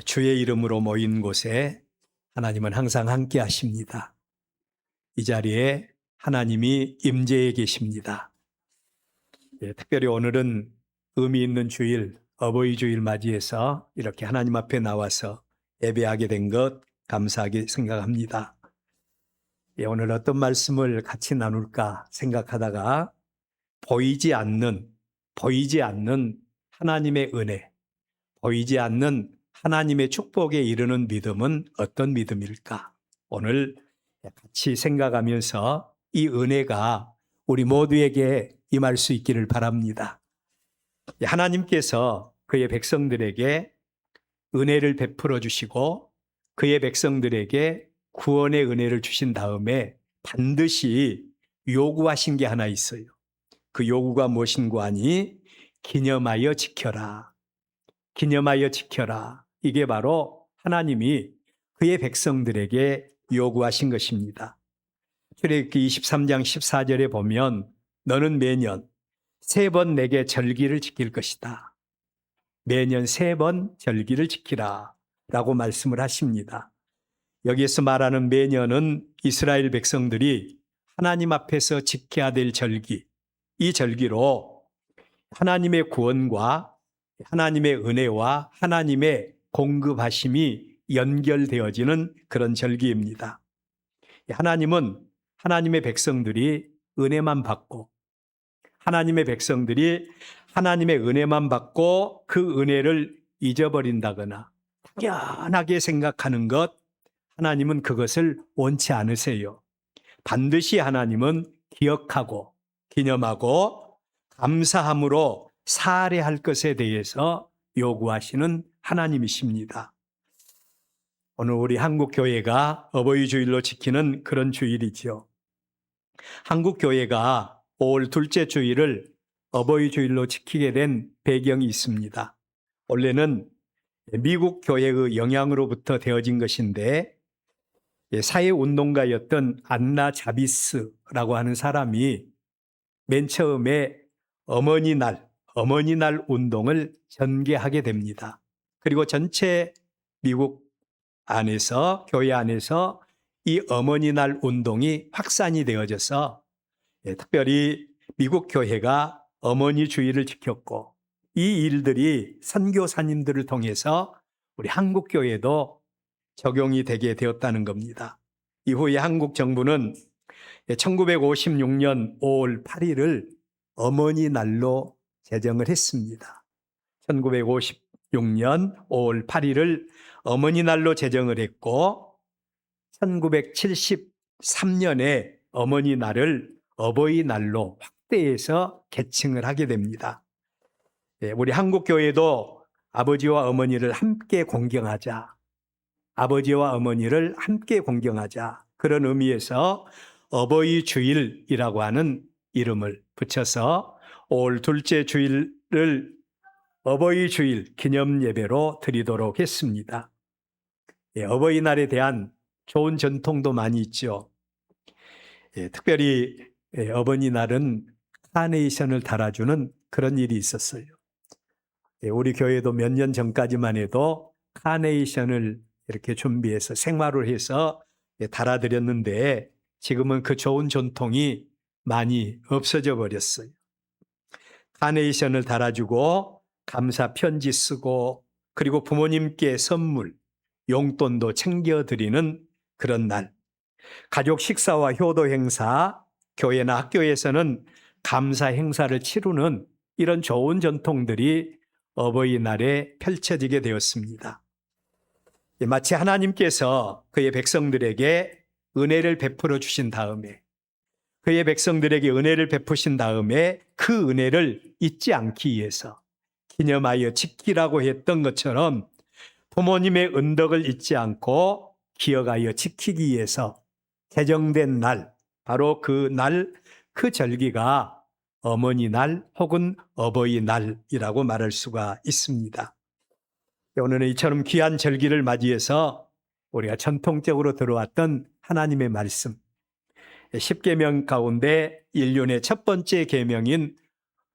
주의 이름으로 모인 곳에 하나님은 항상 함께 하십니다. 이 자리에 하나님이 임재해 계십니다. 특별히 오늘은 의미 있는 주일, 어버이 주일 맞이해서 이렇게 하나님 앞에 나와서 예배하게 된 것 감사하게 생각합니다. 오늘 어떤 말씀을 같이 나눌까 생각하다가 보이지 않는 하나님의 은혜, 보이지 않는 하나님의 축복에 이르는 믿음은 어떤 믿음일까? 오늘 같이 생각하면서 이 은혜가 우리 모두에게 임할 수 있기를 바랍니다. 하나님께서 그의 백성들에게 은혜를 베풀어 주시고 그의 백성들에게 구원의 은혜를 주신 다음에 반드시 요구하신 게 하나 있어요. 그 요구가 무엇인고 하니 기념하여 지켜라. 기념하여 지켜라. 이게 바로 하나님이 그의 백성들에게 요구하신 것입니다. 출애굽기 23장 14절에 보면 너는 매년 3번 내게 절기를 지킬 것이다. 매년 3번 절기를 지키라 라고 말씀을 하십니다. 여기에서 말하는 매년은 이스라엘 백성들이 하나님 앞에서 지켜야 될 절기, 이 절기로 하나님의 구원과 하나님의 은혜와 하나님의 공급하심이 연결되어지는 그런 절기입니다. 하나님은 하나님의 백성들이 은혜만 받고 하나님의 백성들이 하나님의 은혜만 받고 그 은혜를 잊어버린다거나 당연하게 생각하는 것, 하나님은 그것을 원치 않으세요. 반드시 하나님은 기억하고 기념하고 감사함으로 살해할 것에 대해서 요구하시는 하나님이십니다. 오늘 우리 한국교회가 어버이 주일로 지키는 그런 주일이죠. 한국교회가 5월 둘째 주일을 어버이 주일로 지키게 된 배경이 있습니다. 원래는 미국 교회의 영향으로부터 되어진 것인데 사회운동가였던 안나 자비스라고 하는 사람이 맨 처음에 어머니날 운동을 전개하게 됩니다. 그리고 전체 미국 안에서, 교회 안에서 이 어머니날 운동이 확산이 되어져서 특별히 미국 교회가 어머니 주일을 지켰고 이 일들이 선교사님들을 통해서 우리 한국 교회도 적용이 되게 되었다는 겁니다. 이후에 한국 정부는 1956년 5월 8일을 어머니날로 제정을 했습니다. 1956년 5월 8일을 어머니날로 제정을 했고 1973년에 어머니날을 어버이날로 확대해서 계층을 하게 됩니다. 우리 한국교회도 아버지와 어머니를 함께 공경하자. 아버지와 어머니를 함께 공경하자. 그런 의미에서 어버이 주일이라고 하는 이름을 붙여서 5월 둘째 주일을 어버이 주일 기념 예배로 드리도록 했습니다. 어버이날에 대한 좋은 전통도 많이 있죠. 특별히 어버이날은 카네이션을 달아주는 그런 일이 있었어요. 우리 교회도 몇 년 전까지만 해도 카네이션을 이렇게 준비해서 생화를 해서 달아드렸는데 지금은 그 좋은 전통이 많이 없어져 버렸어요. 카네이션을 달아주고 감사 편지 쓰고 그리고 부모님께 선물, 용돈도 챙겨드리는 그런 날. 가족 식사와 효도 행사, 교회나 학교에서는 감사 행사를 치르는 이런 좋은 전통들이 어버이날에 펼쳐지게 되었습니다. 마치 하나님께서 그의 백성들에게 은혜를 베풀어 주신 다음에 그의 백성들에게 은혜를 베푸신 다음에 그 은혜를 잊지 않기 위해서 기념하여 지키라고 했던 것처럼 부모님의 은덕을 잊지 않고 기억하여 지키기 위해서 제정된 날, 바로 그 날, 그 절기가 어머니날 혹은 어버이날이라고 말할 수가 있습니다. 오늘은 이처럼 귀한 절기를 맞이해서 우리가 전통적으로 들어왔던 하나님의 말씀, 10계명 가운데 인륜의 첫 번째 계명인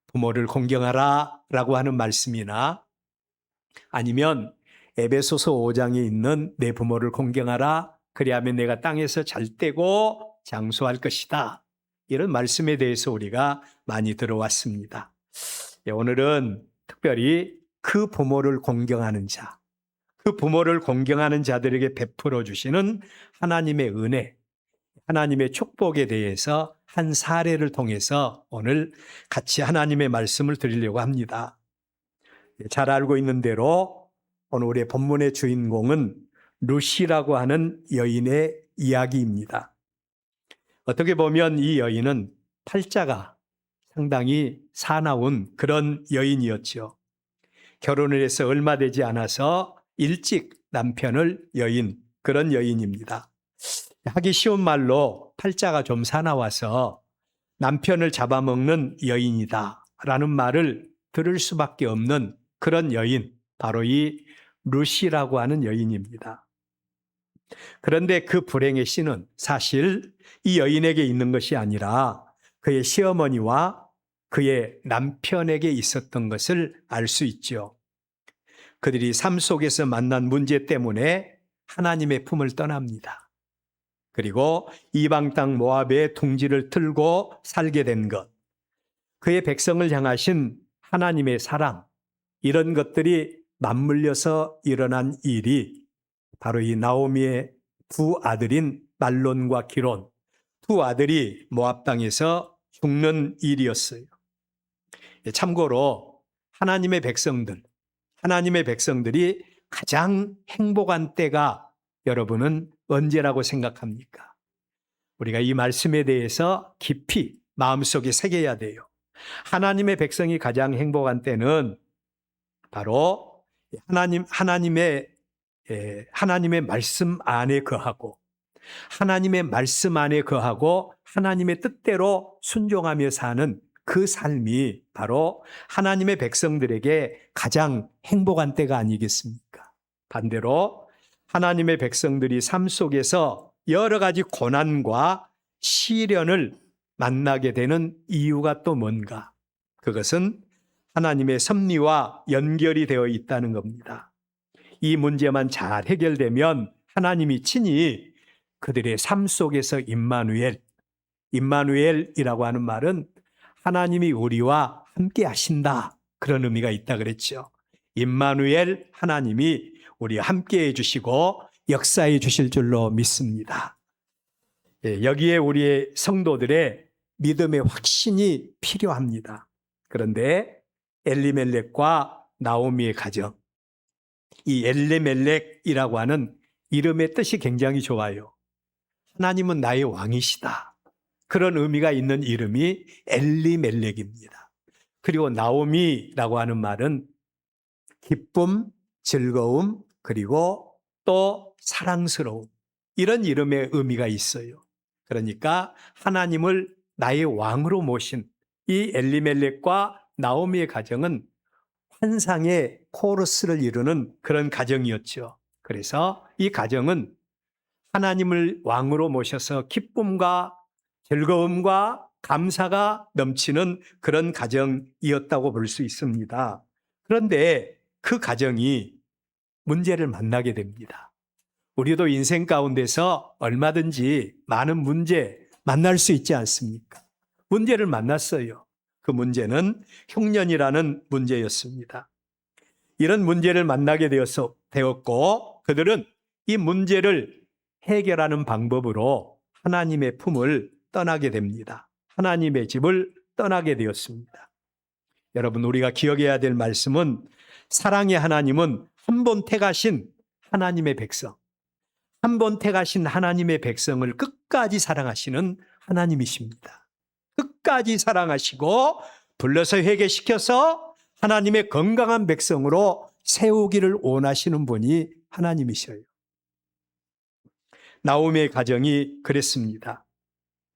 부모를 공경하라 라고 하는 말씀이나 아니면 에베소서 5장에 있는 내 부모를 공경하라. 그리하면 내가 땅에서 잘 되고 장수할 것이다. 이런 말씀에 대해서 우리가 많이 들어왔습니다. 오늘은 특별히 그 부모를 공경하는 자, 그 부모를 공경하는 자들에게 베풀어 주시는 하나님의 은혜, 하나님의 축복에 대해서 한 사례를 통해서 오늘 같이 하나님의 말씀을 드리려고 합니다. 잘 알고 있는 대로 오늘 우리의 본문의 주인공은 루시라고 하는 여인의 이야기입니다. 어떻게 보면 이 여인은 팔자가 상당히 사나운 그런 여인이었죠. 결혼을 해서 얼마 되지 않아서 일찍 남편을 여인, 그런 여인입니다. 하기 쉬운 말로 팔자가 좀 사나워서 남편을 잡아먹는 여인이다 라는 말을 들을 수밖에 없는 그런 여인, 바로 이 루시라고 하는 여인입니다. 그런데 그 불행의 씨는 사실 이 여인에게 있는 것이 아니라 그의 시어머니와 그의 남편에게 있었던 것을 알 수 있죠. 그들이 삶 속에서 만난 문제 때문에 하나님의 품을 떠납니다. 그리고 이방 땅 모압의 둥지를 틀고 살게 된 것, 그의 백성을 향하신 하나님의 사랑, 이런 것들이 맞물려서 일어난 일이 바로 이 나오미의 두 아들인 말론과 기론, 두 아들이 모압 땅에서 죽는 일이었어요. 참고로 하나님의 백성들이 가장 행복한 때가 여러분은 언제라고 생각합니까? 우리가 이 말씀에 대해서 깊이 마음속에 새겨야 돼요. 하나님의 백성이 가장 행복한 때는 바로 하나님의 말씀 안에 거하고 하나님의 말씀 안에 거하고 하나님의 뜻대로 순종하며 사는 그 삶이 바로 하나님의 백성들에게 가장 행복한 때가 아니겠습니까? 반대로 하나님의 백성들이 삶 속에서 여러 가지 고난과 시련을 만나게 되는 이유가 또 뭔가? 그것은 하나님의 섭리와 연결이 되어 있다는 겁니다. 이 문제만 잘 해결되면 하나님이 친히 그들의 삶 속에서 임마누엘이라고 하는 말은 하나님이 우리와 함께 하신다, 그런 의미가 있다 그랬죠. 임마누엘, 하나님이 우리와 함께 해주시고 역사해 주실 줄로 믿습니다. 여기에 우리의 성도들의 믿음의 확신이 필요합니다. 그런데 엘리멜렉과 나오미의 가정, 이 엘리멜렉이라고 하는 이름의 뜻이 굉장히 좋아요. 하나님은 나의 왕이시다, 그런 의미가 있는 이름이 엘리멜렉입니다. 그리고 나오미라고 하는 말은 기쁨, 즐거움, 그리고 또 사랑스러움, 이런 이름의 의미가 있어요. 그러니까 하나님을 나의 왕으로 모신 이 엘리멜렉과 나오미의 가정은 환상의 코러스를 이루는 그런 가정이었죠. 그래서 이 가정은 하나님을 왕으로 모셔서 기쁨과 즐거움과 감사가 넘치는 그런 가정이었다고 볼 수 있습니다. 그런데 그 가정이 문제를 만나게 됩니다. 우리도 인생 가운데서 얼마든지 많은 문제 만날 수 있지 않습니까? 문제를 만났어요. 그 문제는 흉년이라는 문제였습니다. 이런 문제를 만나게 되었고 그들은 이 문제를 해결하는 방법으로 하나님의 품을 떠나게 됩니다. 하나님의 집을 떠나게 되었습니다. 여러분, 우리가 기억해야 될 말씀은 사랑의 하나님은 한 번 택하신 하나님의 백성, 한 번 택하신 하나님의 백성을 끝까지 사랑하시는 하나님이십니다. 끝까지 사랑하시고 불러서 회개시켜서 하나님의 건강한 백성으로 세우기를 원하시는 분이 하나님이셔요. 나오미의 가정이 그랬습니다.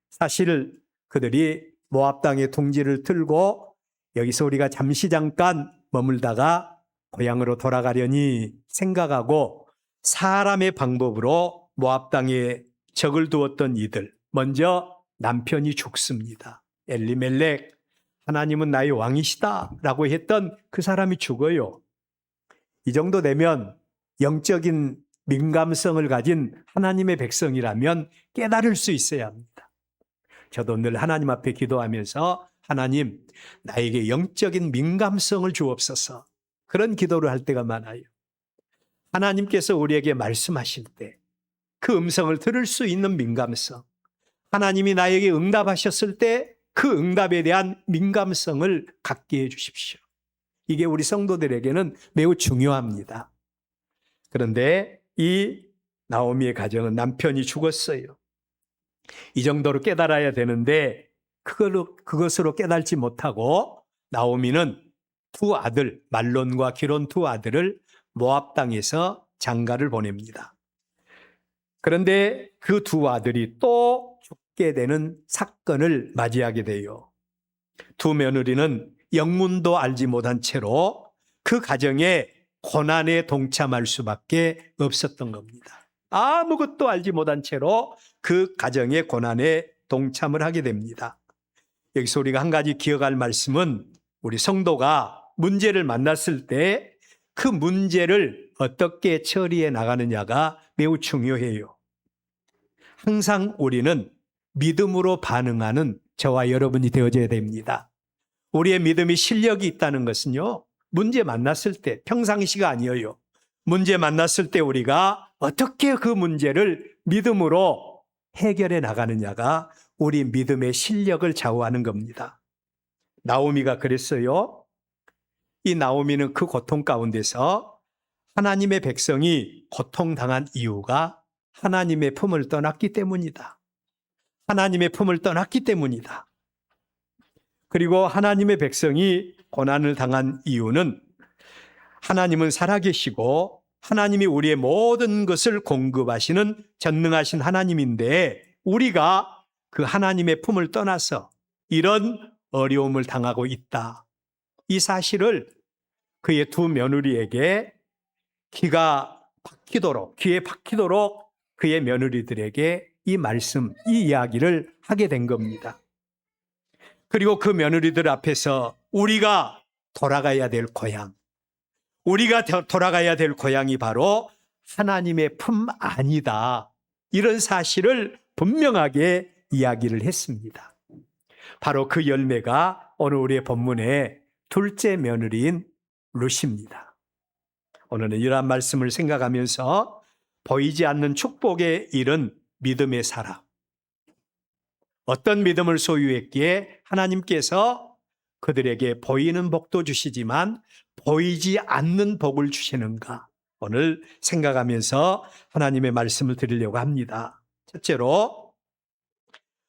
사실 그들이 모압 땅의 둥지를 틀고 여기서 우리가 잠깐 머물다가 고향으로 돌아가려니 생각하고 사람의 방법으로 모압 땅에 적을 두었던 이들, 먼저 남편이 죽습니다. 엘리멜렉, 하나님은 나의 왕이시다 라고 했던 그 사람이 죽어요. 이 정도 되면 영적인 민감성을 가진 하나님의 백성이라면 깨달을 수 있어야 합니다. 저도 늘 하나님 앞에 기도하면서 하나님, 나에게 영적인 민감성을 주옵소서. 그런 기도를 할 때가 많아요. 하나님께서 우리에게 말씀하실 때 그 음성을 들을 수 있는 민감성, 하나님이 나에게 응답하셨을 때 그 응답에 대한 민감성을 갖게 해 주십시오. 이게 우리 성도들에게는 매우 중요합니다. 그런데 이 나오미의 가정은 남편이 죽었어요. 이 정도로 깨달아야 되는데 그것으로 깨달지 못하고 나오미는 두 아들, 말론과 기론 두 아들을 모압 땅에서 장가를 보냅니다. 그런데 그 두 아들이 또 죽게 되는 사건을 맞이하게 돼요. 두 며느리는 영문도 알지 못한 채로 그 가정에 고난에 동참할 수밖에 없었던 겁니다. 아무것도 알지 못한 채로 그 가정의 고난에 동참을 하게 됩니다. 여기서 우리가 한 가지 기억할 말씀은 우리 성도가 문제를 만났을 때 그 문제를 어떻게 처리해 나가느냐가 매우 중요해요. 항상 우리는 믿음으로 반응하는 저와 여러분이 되어져야 됩니다. 우리의 믿음이 실력이 있다는 것은요, 문제 만났을 때, 평상시가 아니에요. 문제 만났을 때 우리가 어떻게 그 문제를 믿음으로 해결해 나가느냐가 우리 믿음의 실력을 좌우하는 겁니다. 나오미가 그랬어요. 이 나오미는 그 고통 가운데서 하나님의 백성이 고통당한 이유가 하나님의 품을 떠났기 때문이다. 하나님의 품을 떠났기 때문이다. 그리고 하나님의 백성이 고난을 당한 이유는 하나님은 살아계시고 하나님이 우리의 모든 것을 공급하시는 전능하신 하나님인데 우리가 그 하나님의 품을 떠나서 이런 어려움을 당하고 있다. 이 사실을 그의 두 며느리에게 귀에 박히도록 그의 며느리들에게 이 말씀, 이 이야기를 하게 된 겁니다. 그리고 그 며느리들 앞에서 우리가 돌아가야 될 고향, 우리가 돌아가야 될 고향이 바로 하나님의 품 아니다. 이런 사실을 분명하게 이야기를 했습니다. 바로 그 열매가 오늘 우리의 본문의 둘째 며느리인 룻입니다. 오늘은 이러한 말씀을 생각하면서 보이지 않는 축복에 이른 믿음의 사람. 어떤 믿음을 소유했기에 하나님께서 그들에게 보이는 복도 주시지만 보이지 않는 복을 주시는가? 오늘 생각하면서 하나님의 말씀을 드리려고 합니다. 첫째로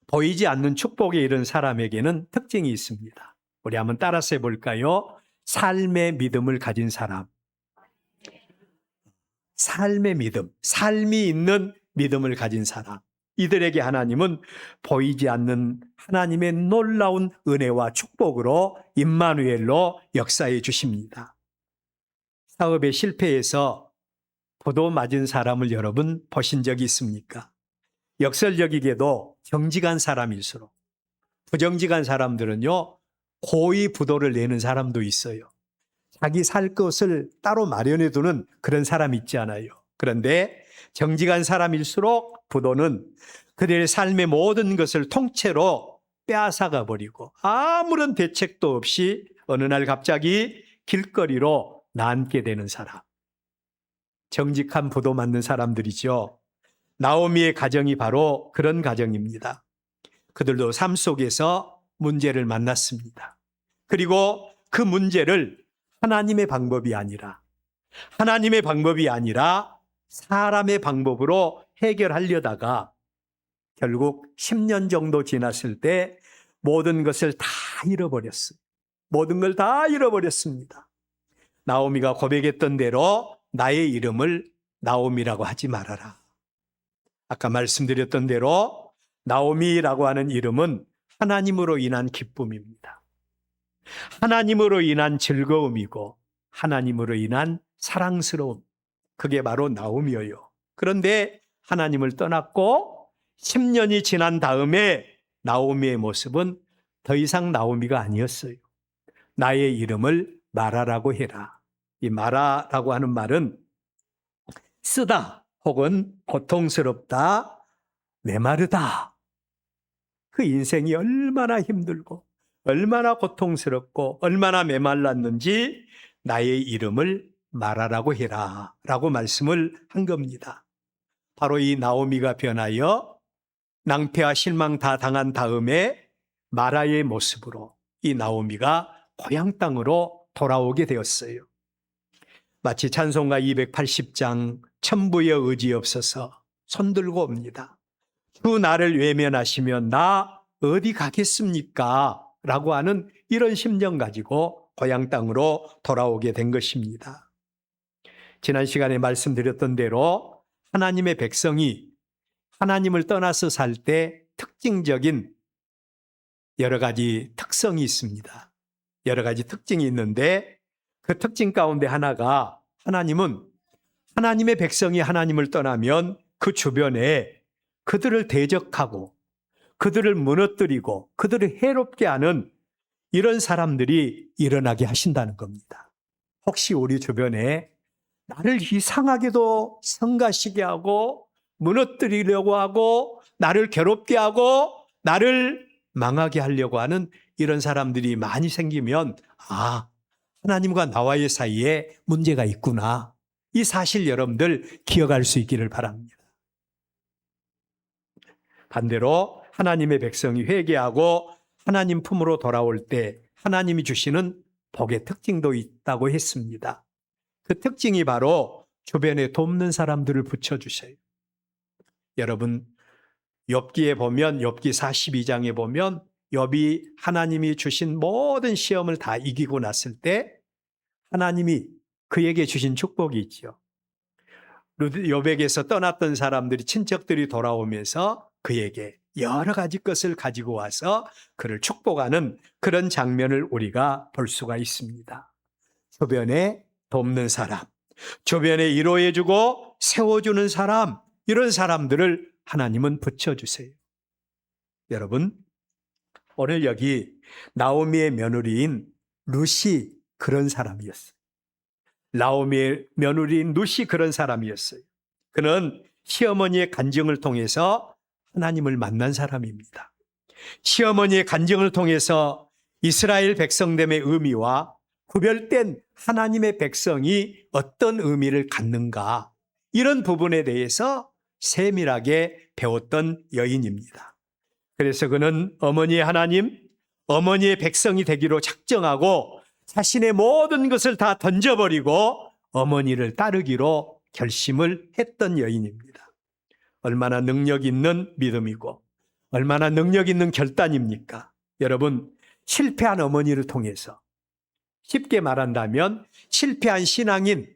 보이지 않는 축복에 이른 사람에게는 특징이 있습니다. 우리 한번 따라서 해볼까요? 삶의 믿음을 가진 사람. 삶의 믿음, 삶이 있는 믿음을 가진 사람. 이들에게 하나님은 보이지 않는 하나님의 놀라운 은혜와 축복으로 임마누엘로 역사해 주십니다. 사업에 실패해서 부도 맞은 사람을 여러분 보신 적이 있습니까? 역설적이게도 정직한 사람일수록 부정직한 사람들은요, 고의 부도를 내는 사람도 있어요. 자기 살 것을 따로 마련해 두는 그런 사람 있지 않아요. 그런데 정직한 사람일수록 부도는 그들의 삶의 모든 것을 통째로 빼앗아가 버리고 아무런 대책도 없이 어느 날 갑자기 길거리로 나앉게 되는 사람. 정직한 부도 맞는 사람들이죠. 나오미의 가정이 바로 그런 가정입니다. 그들도 삶 속에서 문제를 만났습니다. 그리고 그 문제를 하나님의 방법이 아니라 사람의 방법으로 해결하려다가 결국 10년 정도 지났을 때 모든 것을 다 잃어버렸어요. 모든 걸 다 잃어버렸습니다. 나오미가 고백했던 대로 나의 이름을 나오미라고 하지 말아라. 아까 말씀드렸던 대로 나오미라고 하는 이름은 하나님으로 인한 기쁨입니다. 하나님으로 인한 즐거움이고 하나님으로 인한 사랑스러움. 그게 바로 나오미예요. 그런데 하나님을 떠났고 10년이 지난 다음에 나오미의 모습은 더 이상 나오미가 아니었어요. 나의 이름을 마라라고 해라. 이 마라라고 하는 말은 쓰다 혹은 고통스럽다, 메마르다. 그 인생이 얼마나 힘들고 얼마나 고통스럽고 얼마나 메말랐는지 나의 이름을 말하라고 해라 라고 말씀을 한 겁니다. 바로 이 나오미가 변하여 낭패와 실망 다 당한 다음에 마라의 모습으로 이 나오미가 고향 땅으로 돌아오게 되었어요. 마치 찬송가 280장 천부의 의지 없어서 손들고 옵니다. 주 나를 외면하시면 나 어디 가겠습니까? 라고 하는 이런 심정 가지고 고향 땅으로 돌아오게 된 것입니다. 지난 시간에 말씀드렸던 대로 하나님의 백성이 하나님을 떠나서 살 때 특징적인 여러 가지 특성이 있습니다. 여러 가지 특징이 있는데 그 특징 가운데 하나가 하나님은 하나님의 백성이 하나님을 떠나면 그 주변에 그들을 대적하고 그들을 무너뜨리고 그들을 해롭게 하는 이런 사람들이 일어나게 하신다는 겁니다. 혹시 우리 주변에 나를 이상하게도 성가시게 하고 무너뜨리려고 하고 나를 괴롭게 하고 나를 망하게 하려고 하는 이런 사람들이 많이 생기면 하나님과 나와의 사이에 문제가 있구나. 이 사실 여러분들 기억할 수 있기를 바랍니다. 반대로 하나님의 백성이 회개하고 하나님 품으로 돌아올 때 하나님이 주시는 복의 특징도 있다고 했습니다. 그 특징이 바로 주변에 돕는 사람들을 붙여주세요. 여러분, 욥기에 보면 욥기 42장에 보면 욥이 하나님이 주신 모든 시험을 다 이기고 났을 때 하나님이 그에게 주신 축복이 있죠. 욥에게서 떠났던 사람들이 친척들이 돌아오면서 그에게 여러 가지 것을 가지고 와서 그를 축복하는 그런 장면을 우리가 볼 수가 있습니다. 주변에 돕는 사람, 주변에 위로해주고 세워주는 사람, 이런 사람들을 하나님은 붙여주세요. 여러분, 오늘 여기 나오미의 며느리인 룻이 그런 사람이었어요. 나오미의 며느리인 룻이 그런 사람이었어요. 그는 시어머니의 간증을 통해서 하나님을 만난 사람입니다. 시어머니의 간증을 통해서 이스라엘 백성됨의 의미와 구별된 하나님의 백성이 어떤 의미를 갖는가, 이런 부분에 대해서 세밀하게 배웠던 여인입니다. 그래서 그는 어머니의 하나님, 어머니의 백성이 되기로 작정하고 자신의 모든 것을 다 던져버리고 어머니를 따르기로 결심을 했던 여인입니다. 얼마나 능력 있는 믿음이고 얼마나 능력 있는 결단입니까? 여러분, 실패한 어머니를 통해서, 쉽게 말한다면 실패한 신앙인,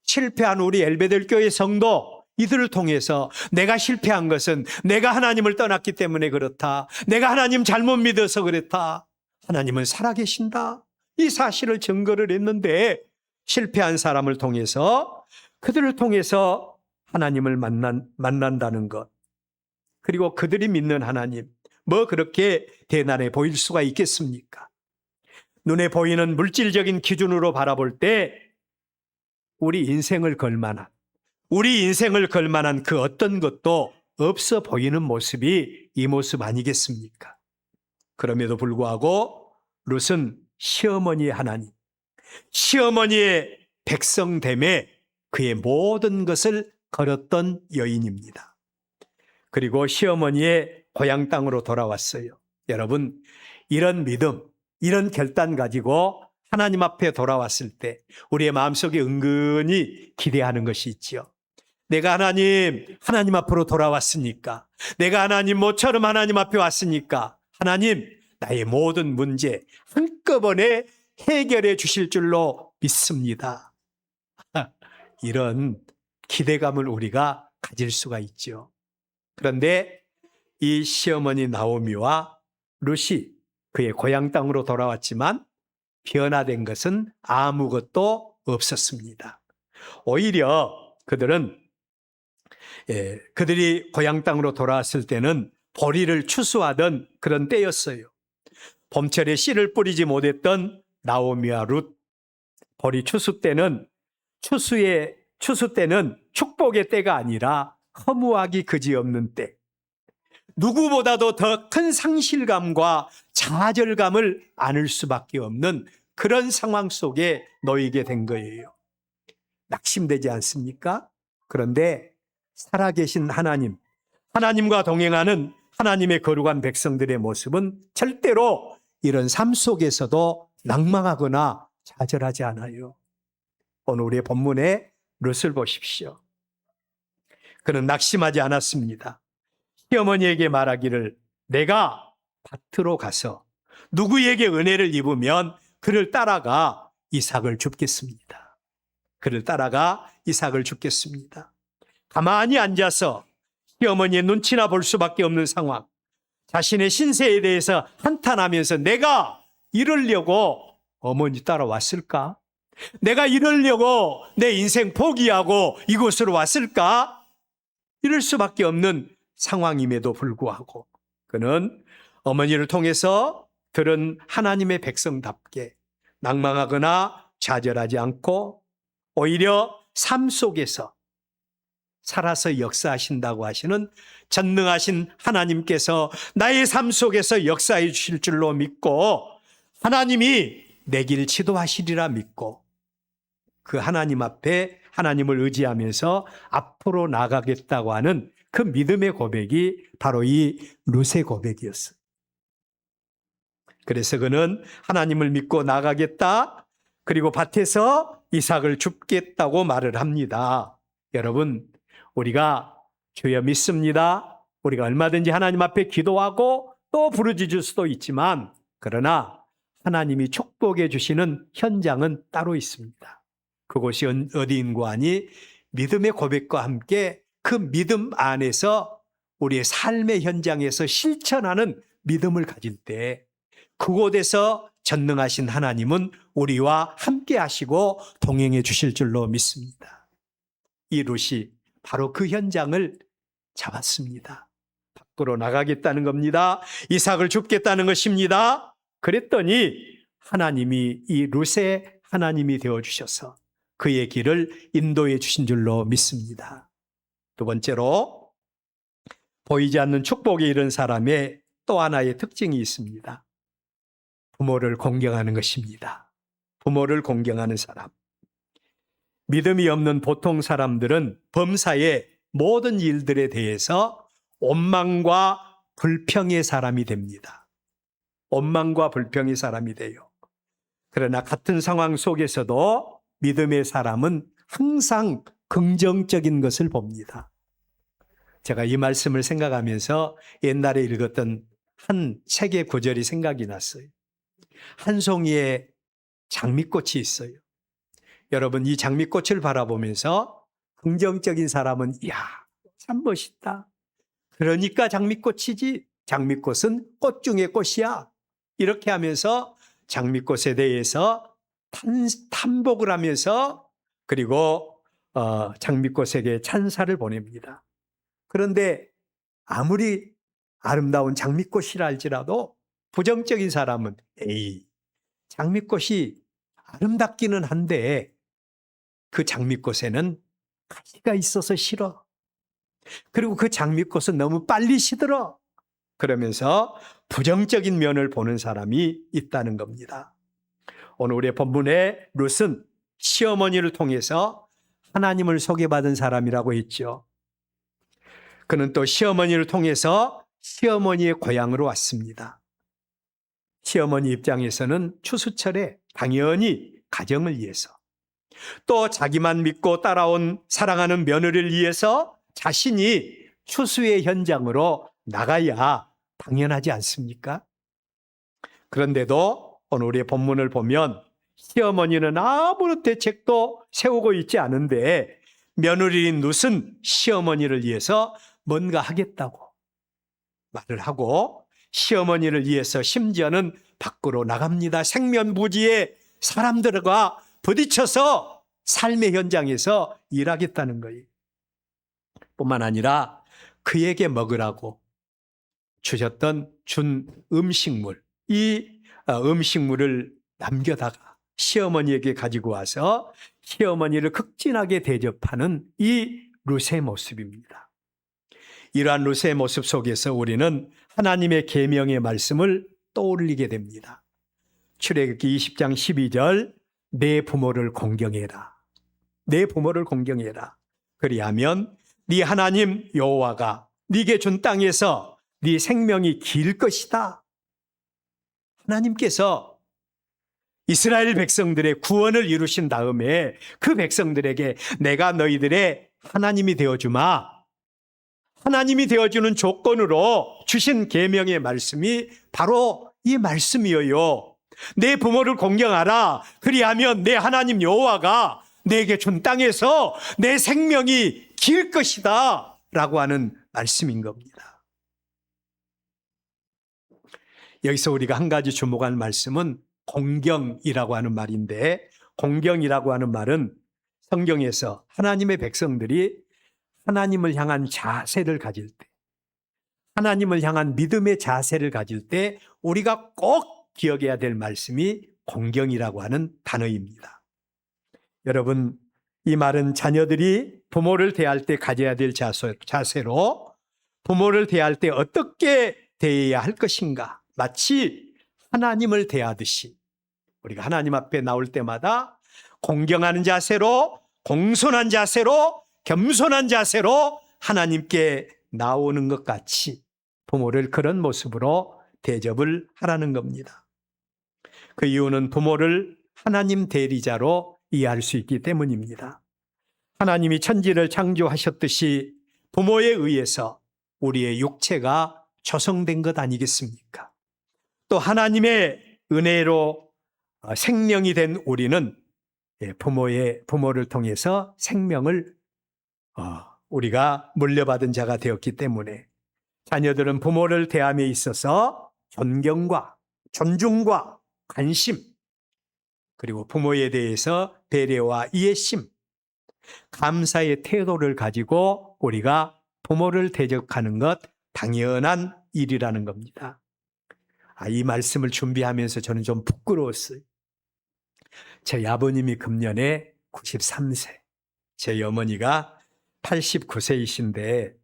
실패한 우리 엘베델 교회 성도, 이들을 통해서 내가 실패한 것은 내가 하나님을 떠났기 때문에 그렇다, 내가 하나님 잘못 믿어서 그렇다, 하나님은 살아계신다, 이 사실을 증거를 했는데 실패한 사람을 통해서, 그들을 통해서 하나님을 만난다는 것, 그리고 그들이 믿는 하나님, 뭐 그렇게 대단해 보일 수가 있겠습니까? 눈에 보이는 물질적인 기준으로 바라볼 때 우리 인생을 걸만한 그 어떤 것도 없어 보이는 모습이 이 모습 아니겠습니까? 그럼에도 불구하고 룻은 시어머니의 하나님, 시어머니의 백성됨에 그의 모든 것을 걸었던 여인입니다. 그리고 시어머니의 고향 땅으로 돌아왔어요. 여러분, 이런 믿음, 이런 결단 가지고 하나님 앞에 돌아왔을 때 우리의 마음속에 은근히 기대하는 것이 있지요. 내가 하나님 앞으로 돌아왔으니까, 내가 하나님 모처럼 하나님 앞에 왔으니까 하나님, 나의 모든 문제 한꺼번에 해결해 주실 줄로 믿습니다. 이런 기대감을 우리가 가질 수가 있죠. 그런데 이 시어머니 나오미와 룻이 그의 고향 땅으로 돌아왔지만 변화된 것은 아무것도 없었습니다. 오히려 그들이 고향 땅으로 돌아왔을 때는 보리를 추수하던 그런 때였어요. 봄철에 씨를 뿌리지 못했던 나오미와 룻, 보리 추수 때는 추수 때는 축복의 때가 아니라 허무하기 그지없는 때, 누구보다도 더 큰 상실감과 좌절감을 안을 수밖에 없는 그런 상황 속에 놓이게 된 거예요. 낙심되지 않습니까? 그런데 살아계신 하나님, 하나님과 동행하는 하나님의 거룩한 백성들의 모습은 절대로 이런 삶 속에서도 낭망하거나 좌절하지 않아요. 오늘 우리의 본문의 룻을 보십시오. 그는 낙심하지 않았습니다. 시어머니에게 말하기를 내가 밭으로 가서 누구에게 은혜를 입으면 그를 따라가 이삭을 줍겠습니다. 그를 따라가 이삭을 줍겠습니다. 가만히 앉아서 시어머니의 눈치나 볼 수밖에 없는 상황, 자신의 신세에 대해서 한탄하면서 내가 이러려고 어머니 따라왔을까? 내가 이러려고 내 인생 포기하고 이곳으로 왔을까? 이럴 수밖에 없는 상황임에도 불구하고 그는 어머니를 통해서 들은 하나님의 백성답게 낭망하거나 좌절하지 않고 오히려 삶 속에서 살아서 역사하신다고 하시는 전능하신 하나님께서 나의 삶 속에서 역사해 주실 줄로 믿고 하나님이 내 길 지도하시리라 믿고 그 하나님 앞에 하나님을 의지하면서 앞으로 나가겠다고 하는 그 믿음의 고백이 바로 이 룻의 고백이었어요. 그래서 그는 하나님을 믿고 나가겠다, 그리고 밭에서 이삭을 줍겠다고 말을 합니다. 여러분, 우리가 주여 믿습니다. 우리가 얼마든지 하나님 앞에 기도하고 또 부르짖을 수도 있지만 그러나 하나님이 축복해 주시는 현장은 따로 있습니다. 그곳이 어디인고 하니 믿음의 고백과 함께 그 믿음 안에서 우리의 삶의 현장에서 실천하는 믿음을 가질 때 그곳에서 전능하신 하나님은 우리와 함께 하시고 동행해 주실 줄로 믿습니다. 이 룻이 바로 그 현장을 잡았습니다. 밖으로 나가겠다는 겁니다. 이삭을 줍겠다는 것입니다. 그랬더니 하나님이 이 룻의 하나님이 되어주셔서 그의 길을 인도해 주신 줄로 믿습니다. 두 번째로 보이지 않는 축복에 이른 사람의 또 하나의 특징이 있습니다. 부모를 공경하는 것입니다. 부모를 공경하는 사람. 믿음이 없는 보통 사람들은 범사의 모든 일들에 대해서 원망과 불평의 사람이 됩니다. 원망과 불평의 사람이 돼요. 그러나 같은 상황 속에서도 믿음의 사람은 항상 긍정적인 것을 봅니다. 제가 이 말씀을 생각하면서 옛날에 읽었던 한 책의 구절이 생각이 났어요. 한 송이의 장미꽃이 있어요. 여러분, 이 장미꽃을 바라보면서 긍정적인 사람은 이야, 참 멋있다. 그러니까 장미꽃이지. 장미꽃은 꽃 중에 꽃이야. 이렇게 하면서 장미꽃에 대해서 탐복을 하면서 그리고 장미꽃에게 찬사를 보냅니다. 그런데 아무리 아름다운 장미꽃이라 할지라도 부정적인 사람은 에이, 장미꽃이 아름답기는 한데 그 장미꽃에는 가시가 있어서 싫어. 그리고 그 장미꽃은 너무 빨리 시들어. 그러면서 부정적인 면을 보는 사람이 있다는 겁니다. 오늘 우리의 본문의 룻은 시어머니를 통해서 하나님을 소개받은 사람이라고 했죠. 그는 또 시어머니를 통해서 시어머니의 고향으로 왔습니다. 시어머니 입장에서는 추수철에 당연히 가정을 위해서 또 자기만 믿고 따라온 사랑하는 며느리를 위해서 자신이 추수의 현장으로 나가야 당연하지 않습니까? 그런데도 오늘 우리의 본문을 보면 시어머니는 아무런 대책도 세우고 있지 않은데 며느리인 룻은 시어머니를 위해서 뭔가 하겠다고 말을 하고 시어머니를 위해서 심지어는 밖으로 나갑니다. 생면부지에 사람들과 부딪혀서 삶의 현장에서 일하겠다는 거예요. 뿐만 아니라 그에게 먹으라고 준 음식물, 이 음식물을 남겨다가 시어머니에게 가지고 와서 시어머니를 극진하게 대접하는 이 룻의 모습입니다. 이러한 룻의 모습 속에서 우리는 하나님의 계명의 말씀을 떠올리게 됩니다. 출애굽기 20장 12절 내 부모를 공경해라. 내 부모를 공경해라. 그리하면 네 하나님 여호와가 네게 준 땅에서 네 생명이 길 것이다. 하나님께서 이스라엘 백성들의 구원을 이루신 다음에 그 백성들에게 내가 너희들의 하나님이 되어주마. 하나님이 되어주는 조건으로 주신 계명의 말씀이 바로 이 말씀이에요. 내 부모를 공경하라. 그리하면 내 하나님 여호와가 내게 준 땅에서 내 생명이 길 것이다 라고 하는 말씀인 겁니다. 여기서 우리가 한 가지 주목할 말씀은 공경이라고 하는 말인데, 공경이라고 하는 말은 성경에서 하나님의 백성들이 하나님을 향한 자세를 가질 때, 하나님을 향한 믿음의 자세를 가질 때 우리가 꼭 기억해야 될 말씀이 공경이라고 하는 단어입니다. 여러분, 이 말은 자녀들이 부모를 대할 때 가져야 될 자세로 부모를 대할 때 어떻게 대해야 할 것인가, 마치 하나님을 대하듯이 우리가 하나님 앞에 나올 때마다 공경하는 자세로, 공손한 자세로, 겸손한 자세로 하나님께 나오는 것 같이 부모를 그런 모습으로 대접을 하라는 겁니다. 그 이유는 부모를 하나님 대리자로 이해할 수 있기 때문입니다. 하나님이 천지를 창조하셨듯이 부모에 의해서 우리의 육체가 조성된 것 아니겠습니까? 또 하나님의 은혜로 생명이 된 우리는 부모를 통해서 생명을 우리가 물려받은 자가 되었기 때문에 자녀들은 부모를 대함에 있어서 존경과 존중과 관심, 그리고 부모에 대해서 배려와 이해심, 감사의 태도를 가지고 우리가 부모를 대접하는 것 당연한 일이라는 겁니다. 이 말씀을 준비하면서 저는 좀 부끄러웠어요. 제 아버님이 금년에 93세, 제 어머니가 89세이신데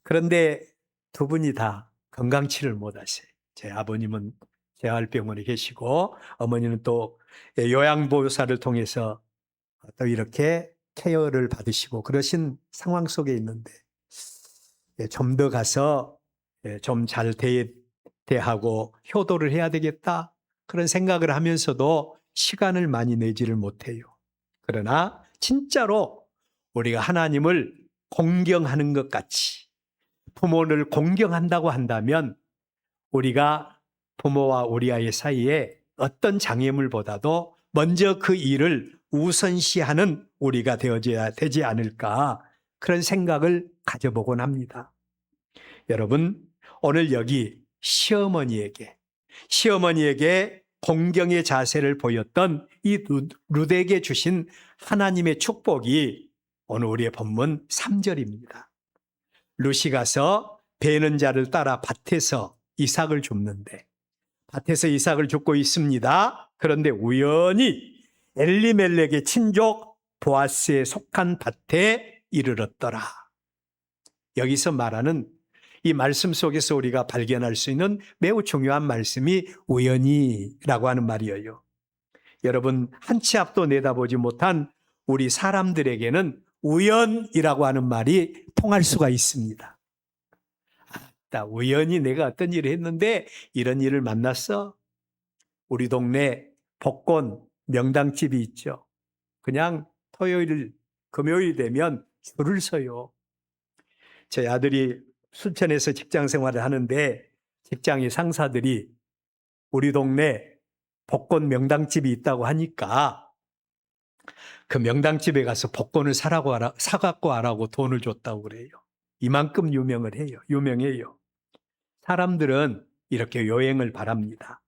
그런데 두 분이 다 건강치를 못하세요. 제 아버님은 재활병원에 계시고 어머니는 또 요양보호사를 통해서 또 이렇게 케어를 받으시고 그러신 상황 속에 있는데 좀 더 가서 좀 잘 대하고 효도를 해야 되겠다 그런 생각을 하면서도 시간을 많이 내지를 못해요. 그러나 진짜로 우리가 하나님을 공경하는 것 같이 부모를 공경한다고 한다면 우리가 부모와 우리 아이 사이에 어떤 장애물보다도 먼저 그 일을 우선시하는 우리가 되어져야 되지 않을까 그런 생각을 가져보곤 합니다. 여러분, 오늘 여기 시어머니에게 공경의 자세를 보였던 이 룻에게 주신 하나님의 축복이 오늘 우리의 본문 3절입니다. 룻이 가서 베는 자를 따라 밭에서 이삭을 줍는데 밭에서 이삭을 줍고 있습니다. 그런데 우연히 엘리멜렉의 친족 보아스에 속한 밭에 이르렀더라. 여기서 말하는 이 말씀 속에서 우리가 발견할 수 있는 매우 중요한 말씀이 우연히라고 하는 말이에요. 여러분, 한 치 앞도 내다보지 못한 우리 사람들에게는 우연이라고 하는 말이 통할 수가 있습니다. 우연히 내가 어떤 일을 했는데 이런 일을 만났어. 우리 동네 복권 명당집이 있죠. 그냥 토요일, 금요일 되면 줄을 서요. 제 아들이 순천에서 직장 생활을 하는데 직장의 상사들이 우리 동네 복권 명당집이 있다고 하니까 그 명당집에 가서 복권을 사갖고 와라고 돈을 줬다고 그래요. 이만큼 유명해요. 사람들은 이렇게 요행을 바랍니다.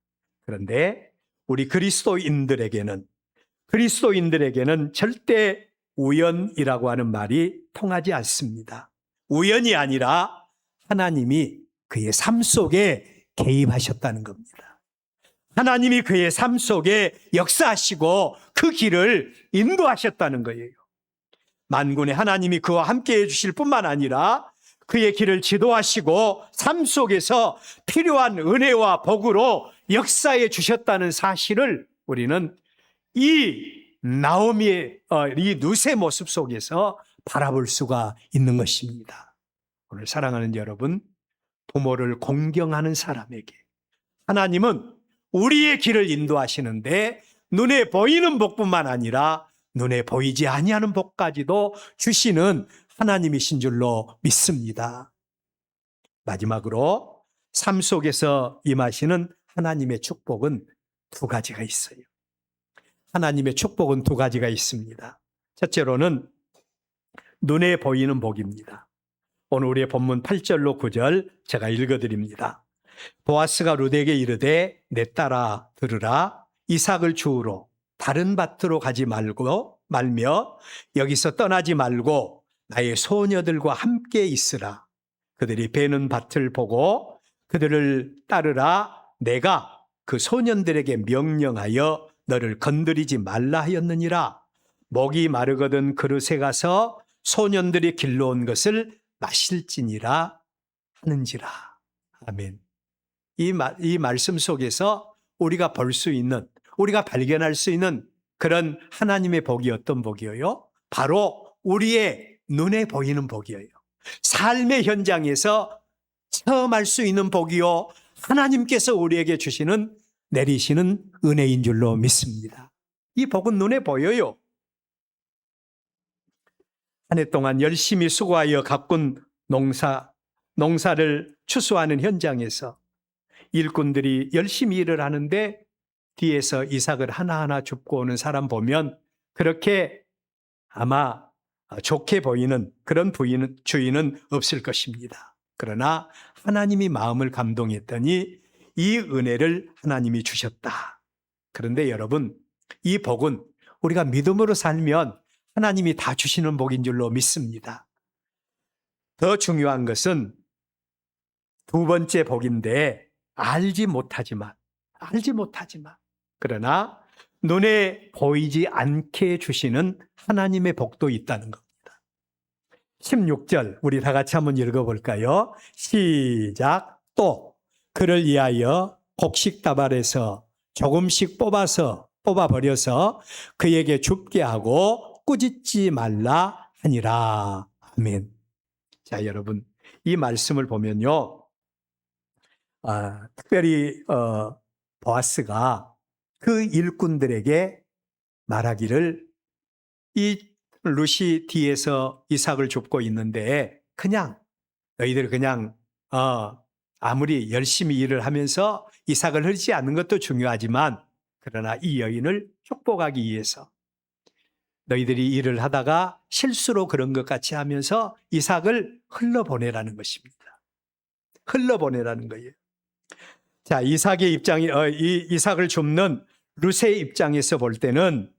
그런데 우리 그리스도인들에게는 절대 우연이라고 하는 말이 통하지 않습니다. 우연이 아니라 하나님이 그의 삶 속에 개입하셨다는 겁니다. 하나님이 그의 삶 속에 역사하시고 그 길을 인도하셨다는 거예요. 만군의 하나님이 그와 함께 해주실 뿐만 아니라 그의 길을 지도하시고 삶 속에서 필요한 은혜와 복으로 역사해 주셨다는 사실을 우리는 이 나오미의 이 룻의 모습 속에서 바라볼 수가 있는 것입니다. 오늘 사랑하는 여러분, 부모를 공경하는 사람에게 하나님은 우리의 길을 인도하시는데 눈에 보이는 복뿐만 아니라 눈에 보이지 아니하는 복까지도 주시는 하나님이신 줄로 믿습니다. 마지막으로 삶 속에서 임하시는 하나님의 축복은 두 가지가 있어요. 하나님의 축복은 두 가지가 있습니다. 첫째로는 눈에 보이는 복입니다. 오늘 우리의 본문 8절로 9절 제가 읽어드립니다. 보아스가 룻에게 이르되 내 딸아 들으라. 이삭을 주우러 다른 밭으로 가지 말며 여기서 떠나지 말고 나의 소녀들과 함께 있으라. 그들이 베는 밭을 보고 그들을 따르라. 내가 그 소년들에게 명령하여 너를 건드리지 말라 하였느니라. 목이 마르거든 그릇에 가서 소년들이 길러온 것을 마실지니라 하는지라. 아멘. 이 말씀 속에서 우리가 볼 수 있는, 우리가 발견할 수 있는 그런 하나님의 복이 어떤 복이에요? 바로 우리의 눈에 보이는 복이에요. 삶의 현장에서 체험할 수 있는 복이요, 하나님께서 우리에게 주시는, 내리시는 은혜인 줄로 믿습니다. 이 복은 눈에 보여요. 한 해 동안 열심히 수고하여 가꾼 농사를 추수하는 현장에서 일꾼들이 열심히 일을 하는데 뒤에서 이삭을 하나하나 줍고 오는 사람 보면 그렇게 아마 좋게 보이는 그런 주인은 없을 것입니다. 그러나 하나님이 마음을 감동했더니 이 은혜를 하나님이 주셨다. 그런데 여러분, 이 복은 우리가 믿음으로 살면 하나님이 다 주시는 복인 줄로 믿습니다. 더 중요한 것은 두 번째 복인데 알지 못하지만 그러나 눈에 보이지 않게 주시는 하나님의 복도 있다는 겁니다. 16절 우리 다 같이 한번 읽어볼까요? 시작. 또 그를 위하여 곡식다발에서 조금씩 뽑아버려서 그에게 줍게 하고 꾸짖지 말라 하니라. 아멘. 자, 여러분, 이 말씀을 보면요, 특별히 보아스가 그 일꾼들에게 말하기를, 이 룻이 뒤에서 이삭을 줍고 있는데 그냥 너희들 그냥 아무리 열심히 일을 하면서 이삭을 흐리지 않는 것도 중요하지만, 그러나 이 여인을 축복하기 위해서 너희들이 일을 하다가 실수로 그런 것 같이 하면서 이삭을 흘러보내라는 것입니다. 흘러보내라는 거예요. 자, 이삭의 이삭을 줍는 룻의 입장에서 볼 때는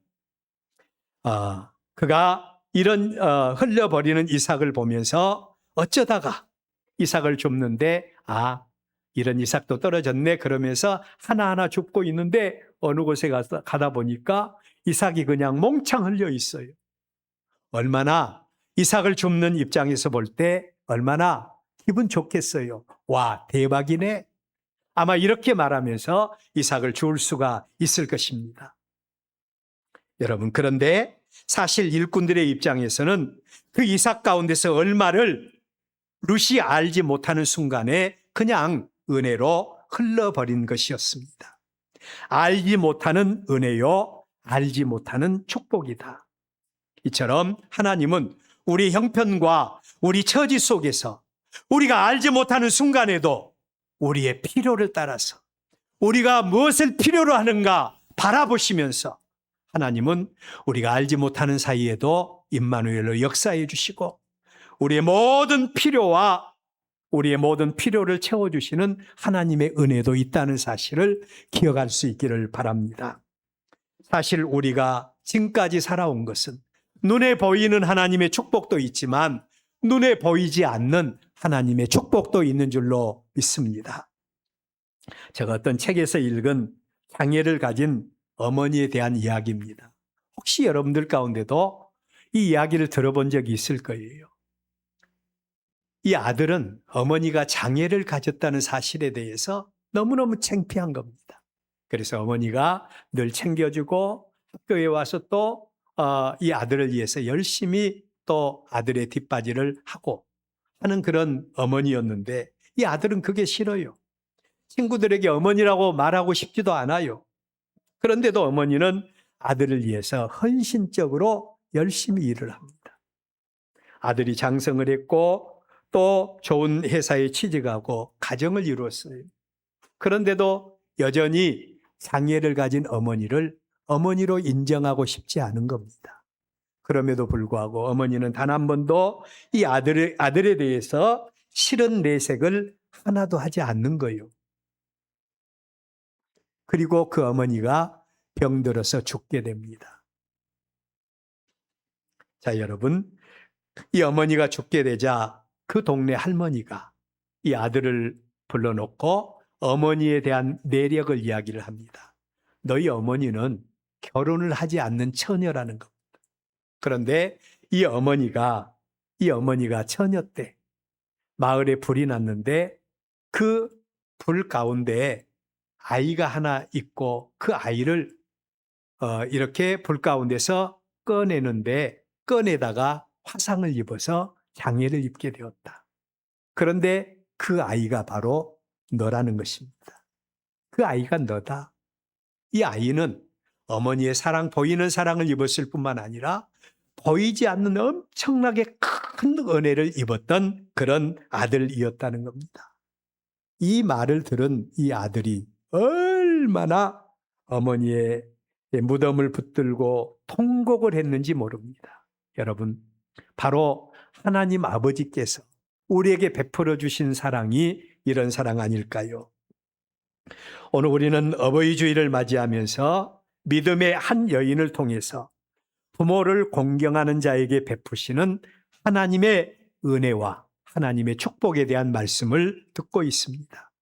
그가 이런 흘려버리는 이삭을 보면서 어쩌다가 이삭을 줍는데 이런 이삭도 떨어졌네 그러면서 하나하나 줍고 있는데 어느 곳에 가다 보니까 이삭이 그냥 몽창 흘려 있어요. 얼마나 이삭을 줍는 입장에서 볼 때 얼마나 기분 좋겠어요. 와, 대박이네. 아마 이렇게 말하면서 이삭을 줄 수가 있을 것입니다. 여러분, 그런데 사실 일꾼들의 입장에서는 그 이삭 가운데서 얼마를 룻이 알지 못하는 순간에 그냥 은혜로 흘러버린 것이었습니다. 알지 못하는 은혜요, 알지 못하는 축복이다. 이처럼 하나님은 우리 형편과 우리 처지 속에서 우리가 알지 못하는 순간에도 우리의 필요를 따라서 우리가 무엇을 필요로 하는가 바라보시면서 하나님은 우리가 알지 못하는 사이에도 임마누엘로 역사해 주시고 우리의 모든 필요와 우리의 모든 필요를 채워주시는 하나님의 은혜도 있다는 사실을 기억할 수 있기를 바랍니다. 사실 우리가 지금까지 살아온 것은 눈에 보이는 하나님의 축복도 있지만 눈에 보이지 않는 하나님의 축복도 있는 줄로 믿습니다. 제가 어떤 책에서 읽은 장애를 가진 어머니에 대한 이야기입니다. 혹시 여러분들 가운데도 이 이야기를 들어본 적이 있을 거예요. 이 아들은 어머니가 장애를 가졌다는 사실에 대해서 너무너무 창피한 겁니다. 그래서 어머니가 늘 챙겨주고 학교에 와서 또 이 아들을 위해서 열심히 또 아들의 뒷바지를 하고 하는 그런 어머니였는데 이 아들은 그게 싫어요. 친구들에게 어머니라고 말하고 싶지도 않아요. 그런데도 어머니는 아들을 위해서 헌신적으로 열심히 일을 합니다. 아들이 장성을 했고 또 좋은 회사에 취직하고 가정을 이루었어요. 그런데도 여전히 장애를 가진 어머니를 어머니로 인정하고 싶지 않은 겁니다. 그럼에도 불구하고 어머니는 단 한 번도 이 아들에 대해서 싫은 내색을 하나도 하지 않는 거예요. 그리고 그 어머니가 병들어서 죽게 됩니다. 자, 여러분, 이 어머니가 죽게 되자 그 동네 할머니가 이 아들을 불러놓고 어머니에 대한 내력을 이야기를 합니다. 너희 어머니는 결혼을 하지 않는 처녀라는 겁니다. 그런데 이 어머니가 처녀 때 마을에 불이 났는데 그 불 가운데 아이가 하나 있고 그 아이를 이렇게 불 가운데서 꺼내다가 화상을 입어서 장애를 입게 되었다. 그런데 그 아이가 바로 너라는 것입니다. 그 아이가 너다. 이 아이는 어머니의 사랑, 보이는 사랑을 입었을 뿐만 아니라 보이지 않는 엄청나게 큰 은혜를 입었던 그런 아들이었다는 겁니다. 이 말을 들은 이 아들이 얼마나 어머니의 무덤을 붙들고 통곡을 했는지 모릅니다. 여러분, 바로 하나님 아버지께서 우리에게 베풀어 주신 사랑이 이런 사랑 아닐까요? 오늘 우리는 어버이 주일을 맞이하면서 믿음의 한 여인을 통해서 부모를 공경하는 자에게 베푸시는 하나님의 은혜와 하나님의 축복에 대한 말씀을 듣고 있습니다.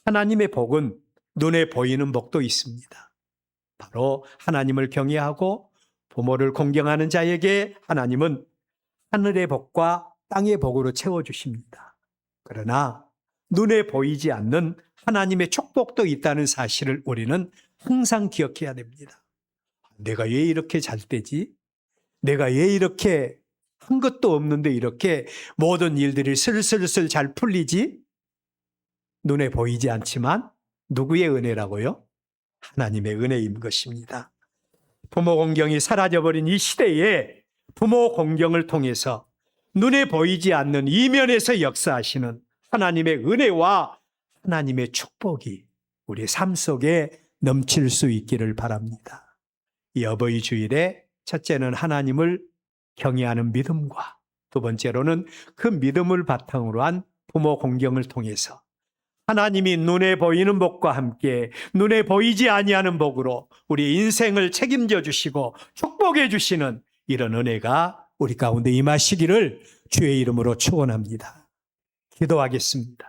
하나님의 복은 눈에 보이는 복도 있습니다. 바로 하나님을 경외하고 부모를 공경하는 자에게 하나님은 하늘의 복과 땅의 복으로 채워주십니다. 그러나 눈에 보이지 않는 하나님의 축복도 있다는 사실을 우리는 항상 기억해야 됩니다. 내가 왜 이렇게 잘 되지? 내가 왜 이렇게 한 것도 없는데 이렇게 모든 일들이 슬슬슬 잘 풀리지? 눈에 보이지 않지만 누구의 은혜라고요? 하나님의 은혜인 것입니다. 부모 공경이 사라져버린 이 시대에 부모 공경을 통해서 눈에 보이지 않는 이면에서 역사하시는 하나님의 은혜와 하나님의 축복이 우리 삶 속에 넘칠 수 있기를 바랍니다. 이 어버이 주일에 첫째는 하나님을 경외하는 믿음과 두 번째로는 그 믿음을 바탕으로 한 부모 공경을 통해서 하나님이 눈에 보이는 복과 함께 눈에 보이지 아니하는 복으로 우리 인생을 책임져 주시고 축복해 주시는 이런 은혜가 우리 가운데 임하시기를 주의 이름으로 축원합니다. 기도하겠습니다.